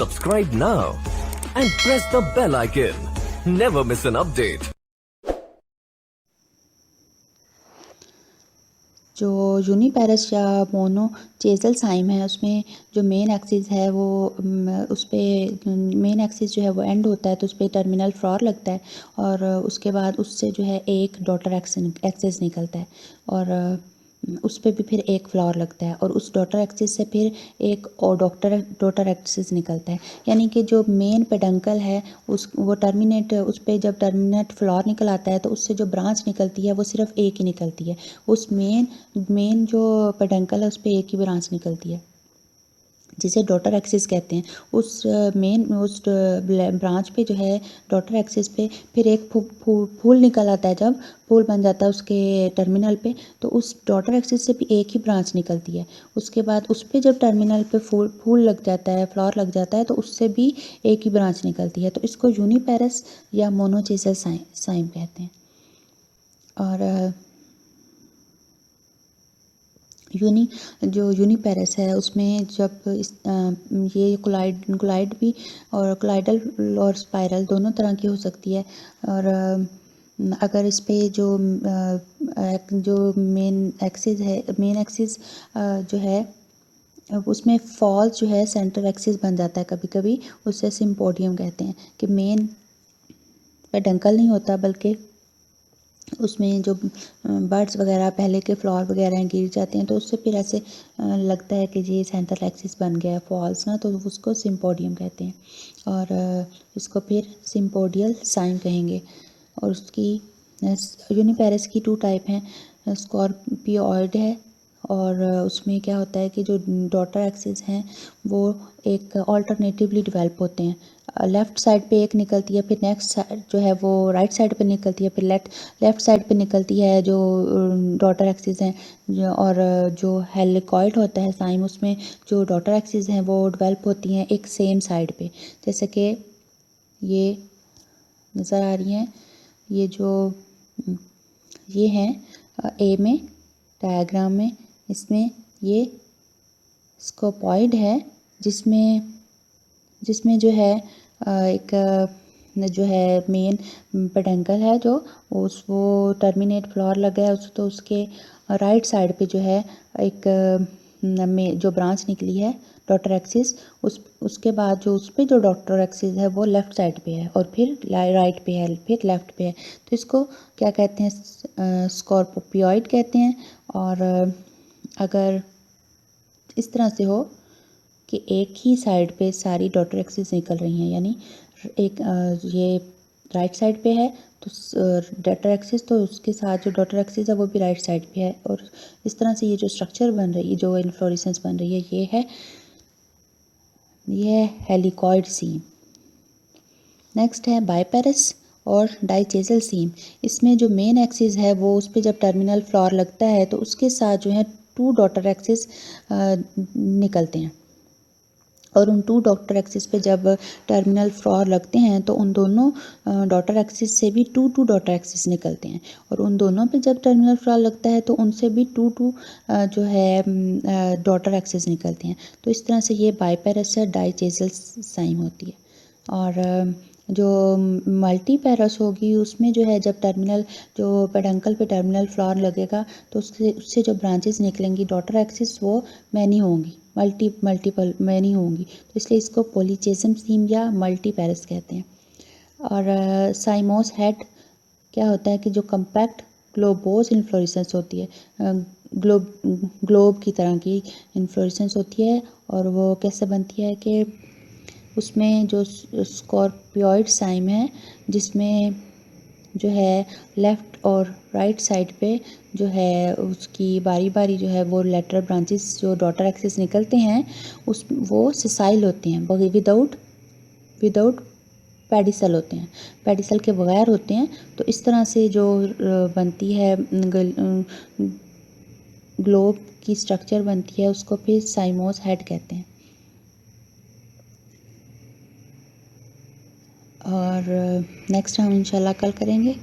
Subscribe now and press the bell icon. Never miss an update. जो uniparous या मोनोचेजल साइम है उसमें जो मेन एक्सिस है वो उस पर मेन एक्सिस जो है वो एंड होता है, तो उस पर टर्मिनल फ्लोर लगता है और उसके बाद उससे जो है एक डॉटर एक्सिस निकलता है और उस पर भी फिर एक फ्लोर लगता है और उस डॉटर एक्सिस से फिर एक और डॉटर एक्सिस निकलता है। यानी कि जो मेन पेडंकल है वो टर्मिनेट उस पर जब टर्मिनेट फ्लोर निकल आता है तो उससे जो ब्रांच निकलती है वो सिर्फ एक ही निकलती है। उस मेन जो पेडंकल है उस पर एक ही ब्रांच निकलती है जिसे डॉटर एक्सिस कहते हैं। उस ब्रांच पे जो है डॉटर एक्सिस पे फिर एक फूल निकल आता है। जब फूल बन जाता है उसके टर्मिनल पे तो उस डॉटर एक्सिस से भी एक ही ब्रांच निकलती है। उसके बाद उस पे जब टर्मिनल पे फूल लग जाता है, फ्लावर लग जाता है, तो उससे भी एक ही ब्रांच निकलती है। तो इसको यूनिपेरस या मोनोचेजल साइम कहते हैं। और जो यूनिपेरस है उसमें जब ये कोलाइड भी और कोलाइडल और स्पाइरल दोनों तरह की हो सकती है। और अगर इस पे जो मेन एक्सिस जो है उसमें फॉल्स जो है सेंटर एक्सिस बन जाता है कभी कभी, उससे सिम्पोडियम कहते हैं कि मेन पेडंकल नहीं होता बल्कि उसमें जो बर्ड्स वगैरह पहले के फ्लावर वगैरह गिर जाते हैं तो उससे फिर ऐसे लगता है कि ये सेंट्रल एक्सिस बन गया है फॉल्स ना, तो उसको सिम्पोडियम कहते हैं और इसको फिर सिम्पोडियल साइन कहेंगे। और उसकी यूनिपेरस की 2 टाइप हैं, स्कॉर्पियोइड है और उसमें क्या होता है कि जो डॉटर एक्सिस हैं वो एक ऑल्टरनेटिवली डेवलप होते हैं। लेफ़्ट साइड पे एक निकलती है, फिर नेक्स्ट साइड जो है वो राइट साइड पे निकलती है, फिर लेफ़्ट साइड पे निकलती है जो डॉटर एक्सिस हैं। और जो हेलिकॉइड होता है साइम उसमें जो डॉटर एक्सिस हैं वो डेवलप होती हैं एक सेम साइड पे। जैसे कि ये नज़र आ रही हैं, ये हैं ए में डायग्राम में, इसमें ये स्कोपॉइड है जिसमें जो है एक जो है मेन पेडंकल है जो वो टर्मिनेट फ्लोर लगा है तो उसके राइट साइड पे जो है एक जो ब्रांच निकली है डॉटर एक्सिस, उसके बाद जो उस पे जो डॉटर एक्सिस है वो लेफ़्ट साइड पे है और फिर राइट पे है, फिर लेफ़्ट पे है। तो इसको क्या कहते हैं, स्कॉर्पियोइड कहते हैं। और अगर इस तरह से हो कि एक ही साइड पे सारी डॉटर एक्सिस निकल रही हैं, यानी एक ये राइट साइड पे है तो डॉटर एक्सिस, तो उसके साथ जो डॉटर एक्सिस है वो भी राइट साइड पे है। और इस तरह से ये जो स्ट्रक्चर बन रही है, जो इन्फ्लोरेसेंस बन रही है, ये है हेलिकॉइड सीम। नेक्स्ट है बाइपेरस और डाइचेजल सीम। इसमें जो मेन एक्सिस है वो उस पर जब टर्मिनल फ्लावर लगता है तो उसके साथ जो है 2 डॉटर एक्सिस निकलते हैं और उन 2 डॉटर एक्सिस पे जब टर्मिनल फ्लावर लगते हैं तो उन दोनों डॉटर एक्सिस से भी 2 डॉटर एक्सिस निकलते हैं और उन दोनों पे जब टर्मिनल फ्लावर लगता है तो उनसे भी 2 जो है डॉटर एक्सिस निकलते हैं। तो इस तरह से ये बाइपेरस या डाइचेजल साइम होती है। और जो मल्टीपेरस होगी उसमें जो है जब जो पेडंकल पे टर्मिनल फ्लावर लगेगा तो उससे जो ब्रांचेस निकलेंगी डॉटर एक्सिस वो मैनी होंगी, मल्टीपल मैनी होंगी, तो इसलिए इसको पॉलीचेजम सीम या मल्टीपेरस कहते हैं। और साइमोस हेड क्या होता है कि जो कम्पैक्ट ग्लोबोस इन्फ्लोरेसेंस होती है, ग्लोब की तरह की इन्फ्लोरेसेंस होती है। और वो कैसे बनती है कि उसमें जो स्कॉर्पियोइड साइम है जिसमें जो है लेफ़्ट और राइट साइड पे जो है उसकी बारी बारी जो है वो लेटरल ब्रांचेस जो डॉटर एक्सिस निकलते हैं वो सिसाइल होते हैं, विदाउट पेडिसल होते हैं, पेडिसल के बगैर होते हैं। तो इस तरह से जो बनती है ग्लोब की स्ट्रक्चर बनती है उसको फिर साइमोस हेड कहते हैं। और नेक्स्ट हम इंशाल्लाह कल करेंगे।